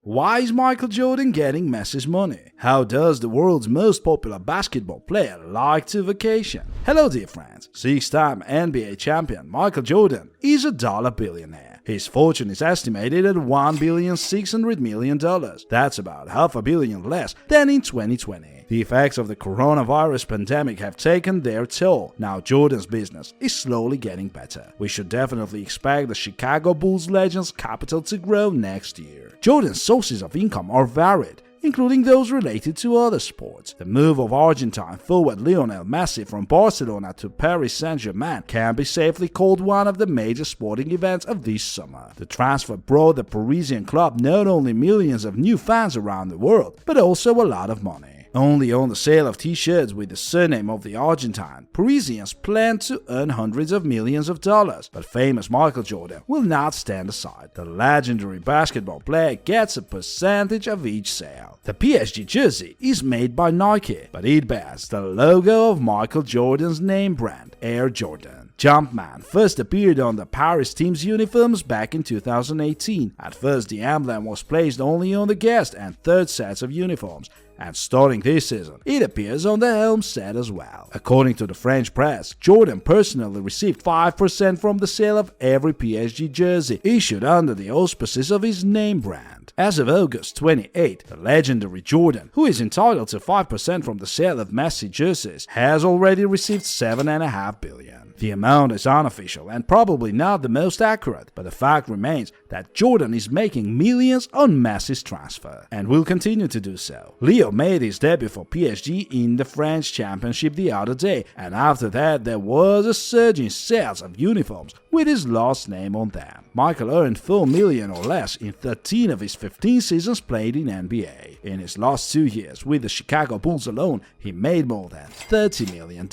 Why is Michael Jordan getting Messi's money? How does the world's most popular basketball player like to vacation? Hello dear friends, six-time NBA champion Michael Jordan is a dollar billionaire. His fortune is estimated at $1,600,000,000. That's about $500 million less than in 2020. The effects of the coronavirus pandemic have taken their toll. Now Jordan's business is slowly getting better. We should definitely expect the Chicago Bulls legend's capital to grow next year. Jordan's sources of income are varied, including those related to other sports. The move of Argentine forward Lionel Messi from Barcelona to Paris Saint-Germain can be safely called one of the major sporting events of this summer. The transfer brought the Parisian club not only millions of new fans around the world, but also a lot of money. Only on the sale of t-shirts with the surname of the Argentine, Parisians plan to earn hundreds of millions of dollars, but famous Michael Jordan will not stand aside. The legendary basketball player gets a percentage of each sale. The PSG jersey is made by Nike, but it bears the logo of Michael Jordan's name brand, Air Jordan. Jumpman first appeared on the Paris team's uniforms back in 2018. At first, the emblem was placed only on the guest and third sets of uniforms, and starting this season, it appears on the home set as well. According to the French press, Jordan personally received 5% from the sale of every PSG jersey issued under the auspices of his name brand. As of August 28, the legendary Jordan, who is entitled to 5% from the sale of Messi jerseys, has already received $7.5 billion. The amount is unofficial and probably not the most accurate, but the fact remains that Jordan is making millions on Messi's transfer, and will continue to do so. Leo made his debut for PSG in the French Championship the other day, and after that there was a surge in sales of uniforms with his last name on them. Michael earned $4 million or less in 13 of his 15 seasons played in NBA. In his last 2 years with the Chicago Bulls alone, he made more than $30 million.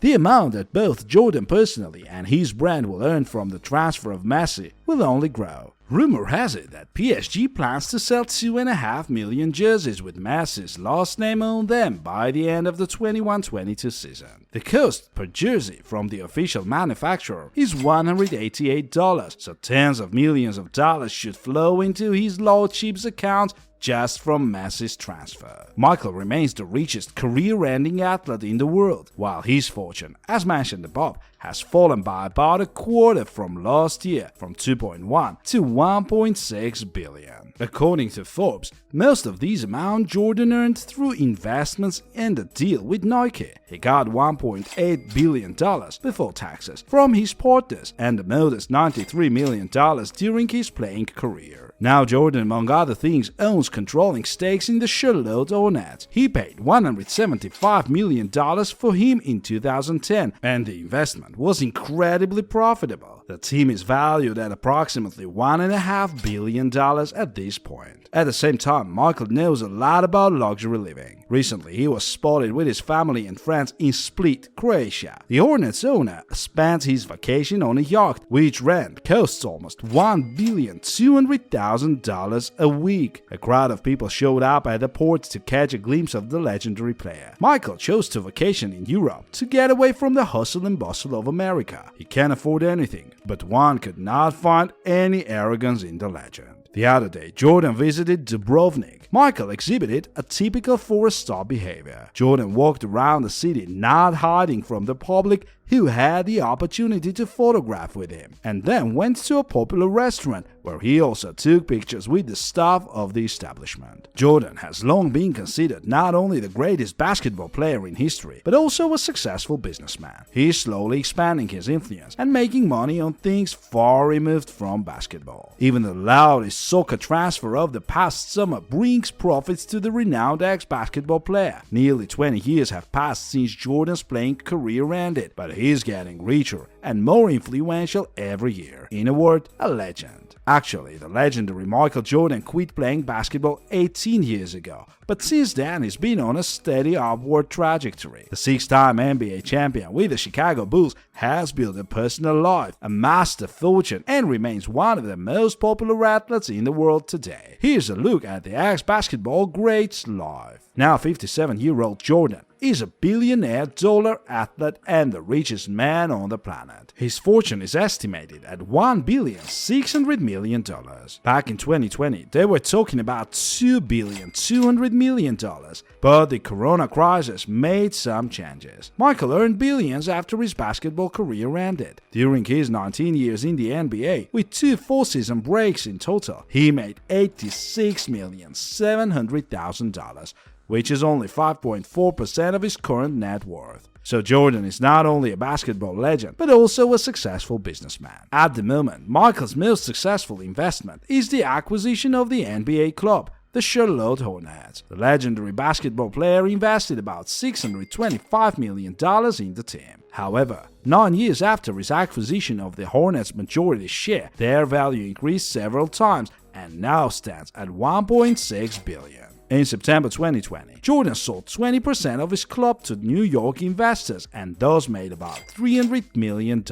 The amount that both Jordan personally and his brand will earn from the transfer of Messi will only grow. Rumor has it that PSG plans to sell 2.5 million jerseys with Messi's last name on them by the end of the 21-22 season. The cost per jersey from the official manufacturer is $188, so tens of millions of dollars should flow into his lordship's account just from Messi's transfer. Michael remains the richest career-ending athlete in the world, while his fortune, as mentioned above, has fallen by about a quarter from last year, from 2.1 to 1.6 billion. According to Forbes, most of these amounts Jordan earned through investments and a deal with Nike. He got $1.8 billion before taxes from his partners and a modest $93 million during his playing career. Now Jordan, among other things, owns controlling stakes in the Charlotte Hornets. He paid $175 million for him in 2010, and the investment was incredibly profitable. The team is valued at approximately $1.5 billion at this point. At the same time, Michael knows a lot about luxury living. Recently, he was spotted with his family and friends in Split, Croatia. The Hornets owner spent his vacation on a yacht, which rent costs almost $1,200,000 a week. A crowd of people showed up at the port to catch a glimpse of the legendary player. Michael chose to vacation in Europe to get away from the hustle and bustle of America. He can't afford anything, but one could not find any arrogance in the legend. The other day, Jordan visited Dubrovnik. Michael exhibited a typical four-star behavior. Jordan walked around the city not hiding from the public who had the opportunity to photograph with him, and then went to a popular restaurant where he also took pictures with the staff of the establishment. Jordan has long been considered not only the greatest basketball player in history, but also a successful businessman. He is slowly expanding his influence and making money on things far removed from basketball. Even the loudest soccer transfer of the past summer brings profits to the renowned ex-basketball player. Nearly 20 years have passed since Jordan's playing career ended, but he's getting richer and more influential every year. In a word, a legend. Actually, the legendary Michael Jordan quit playing basketball 18 years ago, but since then he's been on a steady upward trajectory. The six-time NBA champion with the Chicago Bulls has built a personal life, amassed a fortune, and remains one of the most popular athletes in the world today. Here's a look at the ex-basketball great's life. Now 57-year-old Jordan is a billionaire dollar athlete and the richest man on the planet. Hornet. His fortune is estimated at $1,600,000,000. Back in 2020, they were talking about $2,200,000,000, but the corona crisis made some changes. Michael earned billions after his basketball career ended. During his 19 years in the NBA, with 2 full-season breaks in total, he made $86,700,000, which is only 5.4% of his current net worth. So Jordan is not only a basketball legend, but also a successful businessman. At the moment, Michael's most successful investment is the acquisition of the NBA club, the Charlotte Hornets. The legendary basketball player invested about $625 million in the team. However, 9 years after his acquisition of the Hornets' majority share, their value increased several times and now stands at $1.6 billion. In September 2020, Jordan sold 20% of his club to New York investors and thus made about $300 million.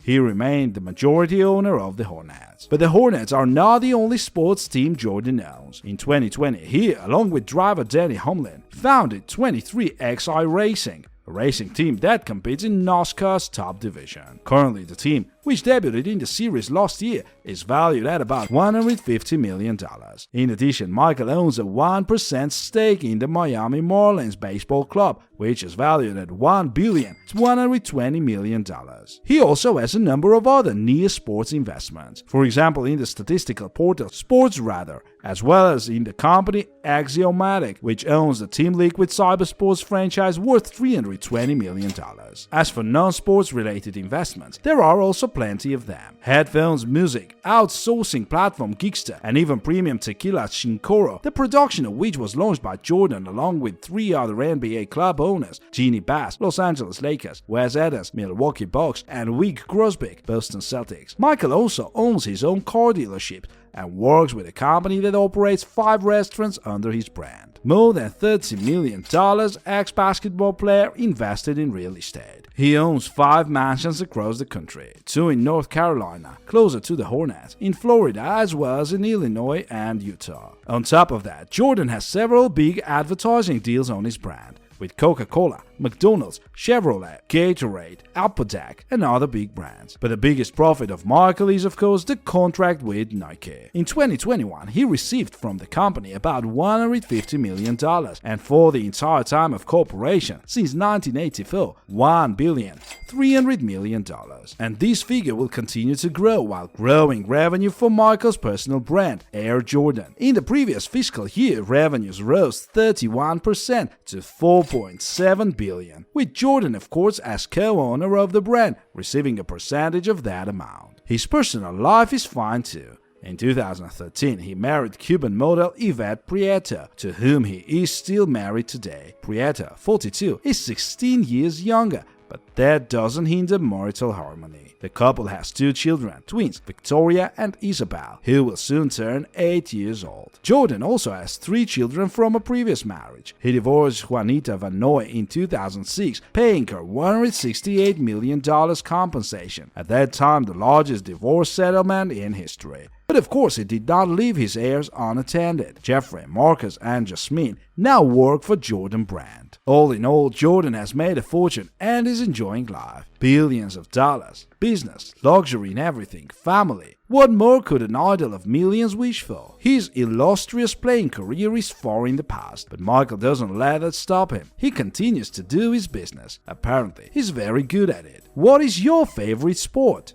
He remained the majority owner of the Hornets. But the Hornets are not the only sports team Jordan owns. In 2020, he, along with driver Denny Hamlin, founded 23XI Racing, a racing team that competes in NASCAR's top division. Currently, the team, which debuted in the series last year, is valued at about $150 million. In addition, Michael owns a 1% stake in the Miami Marlins baseball club, which is valued at $1,120,000,000. He also has a number of other near sports investments, for example in the statistical portal SportsRadar, as well as in the company Axiomatic, which owns the Team Liquid cybersports franchise worth $320 million. As for non-sports related investments, there are also plenty of them. Headphones, Muzik, outsourcing platform Geekster, and even premium tequila Shinkoro, the production of which was launched by Jordan along with 3 other NBA club owners, Jeannie Bass, Los Angeles Lakers, Wes Adams, Milwaukee Bucks, and Wyc Grousbeck, Boston Celtics. Michael also owns his own car dealership and works with a company that operates 5 restaurants under his brand. More than $30 million, ex-basketball player invested in real estate. He owns 5 mansions across the country, 2 in North Carolina, closer to the Hornets, in Florida as well as in Illinois and Utah. On top of that, Jordan has several big advertising deals on his brand, with Coca-Cola, McDonald's, Chevrolet, Gatorade, Apodac, and other big brands. But the biggest profit of Michael is of course the contract with Nike. In 2021, he received from the company about $150 million, and for the entire time of cooperation, since 1984, $1,300,000,000. And this figure will continue to grow while growing revenue for Michael's personal brand, Air Jordan. In the previous fiscal year, revenues rose 31% to $4.7 billion, with Jordan of course as co-owner of the brand, receiving a percentage of that amount. His personal life is fine too. In 2013, he married Cuban model Yvette Prieto, to whom he is still married today. Prieto, 42, is 16 years younger, but that doesn't hinder marital harmony. The couple has 2 children, twins Victoria and Isabel, who will soon turn 8 years old. Jordan also has 3 children from a previous marriage. He divorced Juanita Van Noy in 2006, paying her $168 million compensation, at that time the largest divorce settlement in history. But of course, he did not leave his heirs unattended. Jeffrey, Marcus, and Jasmine now work for Jordan Brand. All in all, Jordan has made a fortune and is enjoying life. Billions of dollars, business, luxury in everything, family. What more could an idol of millions wish for? His illustrious playing career is far in the past, but Michael doesn't let that stop him. He continues to do his business. Apparently, he's very good at it. What is your favorite sport?